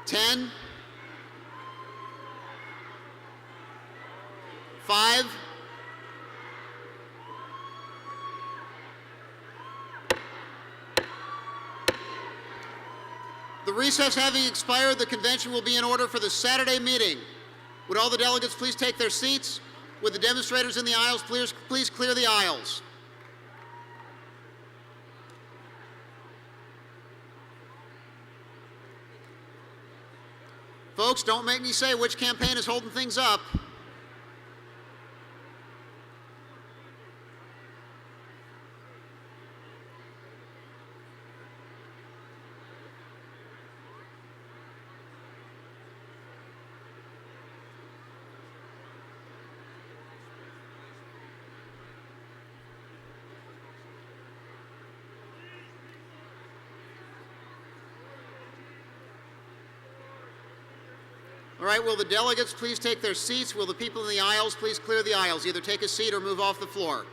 10, 5, 'The recess having expired, the convention will be in order for the Saturday meeting. Would all the delegates please take their seats? Would the demonstrators in the aisles please clear the aisles? Folks, don't make me say which campaign is holding things up. All right, will the delegates please take their seats? Will the people in the aisles please clear the aisles? Either take a seat or move off the floor.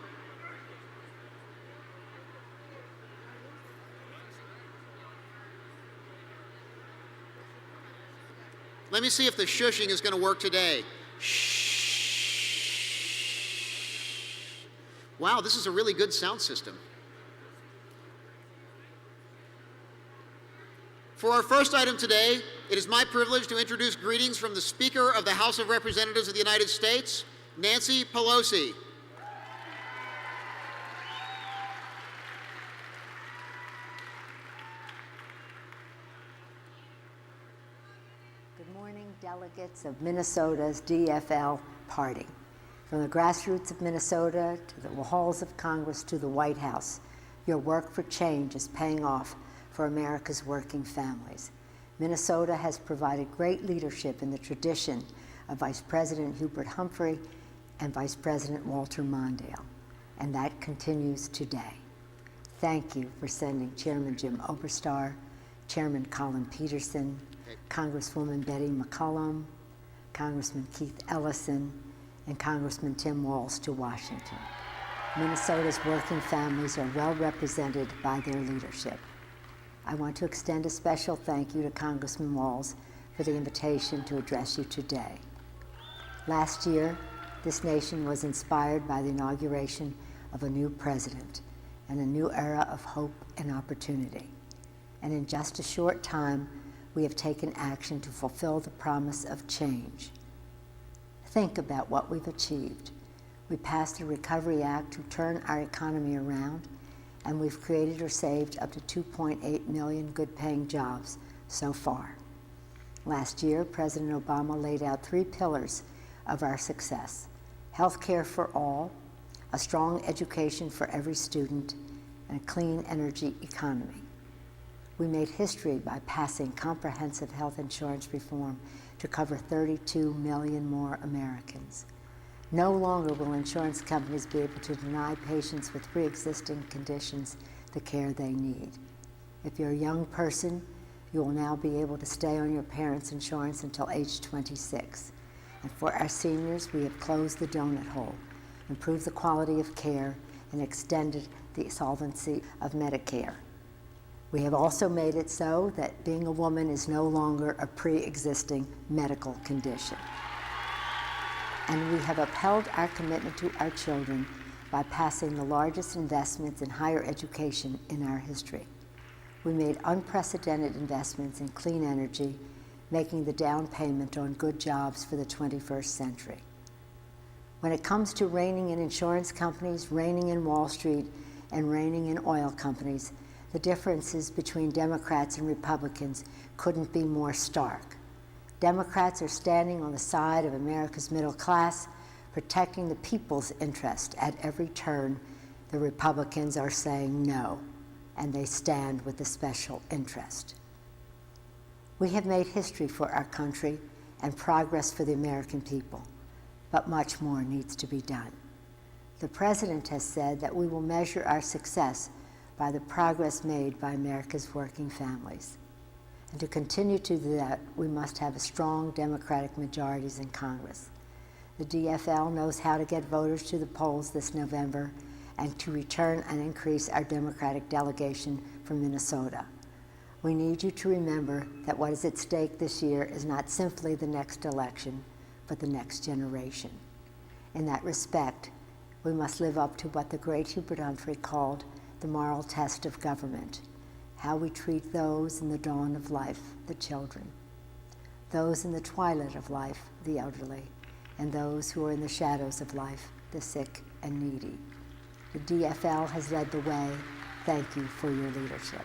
Let me see if the shushing is going to work today. Shh. Wow, this is a really good sound system. For our first item today, it is my privilege to introduce greetings from the Speaker of the House of Representatives of the United States, Nancy Pelosi. Good morning, delegates of Minnesota's DFL party. From the grassroots of Minnesota to the halls of Congress to the White House, your work for change is paying off for America's working families. Minnesota has provided great leadership in the tradition of Vice President Hubert Humphrey and Vice President Walter Mondale, and that continues today. Thank you for sending Chairman Jim Oberstar, Chairman Colin Peterson, Congresswoman Betty McCollum, Congressman Keith Ellison, and Congressman Tim Walz to Washington. Minnesota's working families are well represented by their leadership. I want to extend a special thank you to Congressman Walz for the invitation to address you today. Last year, this nation was inspired by the inauguration of a new president and a new era of hope and opportunity. And in just a short time, we have taken action to fulfill the promise of change. Think about what we've achieved. We passed the Recovery Act to turn our economy around, and we've created or saved up to 2.8 million good-paying jobs so far. Last year, President Obama laid out 3 pillars of our success: health care for all, a strong education for every student, and a clean energy economy. We made history by passing comprehensive health insurance reform to cover 32 million more Americans. No longer will insurance companies be able to deny patients with pre-existing conditions the care they need. If you're a young person, you will now be able to stay on your parents' insurance until age 26. And for our seniors, we have closed the donut hole, improved the quality of care, and extended the solvency of Medicare. We have also made it so that being a woman is no longer a pre-existing medical condition. And we have upheld our commitment to our children by passing the largest investments in higher education in our history. We made unprecedented investments in clean energy, making the down payment on good jobs for the 21st century. When it comes to reining in insurance companies, reining in Wall Street, and reining in oil companies, the differences between Democrats and Republicans couldn't be more stark. Democrats are standing on the side of America's middle class, protecting the people's interest at every turn. The Republicans are saying no, and they stand with the special interest. We have made history for our country and progress for the American people, but much more needs to be done. The President has said that we will measure our success by the progress made by America's working families. And to continue to do that, we must have strong Democratic majorities in Congress. The DFL knows how to get voters to the polls this November and to return and increase our Democratic delegation from Minnesota. We need you to remember that what is at stake this year is not simply the next election, but the next generation. In that respect, we must live up to what the great Hubert Humphrey called the moral test of government, how we treat those in the dawn of life, the children, those in the twilight of life, the elderly, and those who are in the shadows of life, the sick and needy. The DFL has led the way. Thank you for your leadership.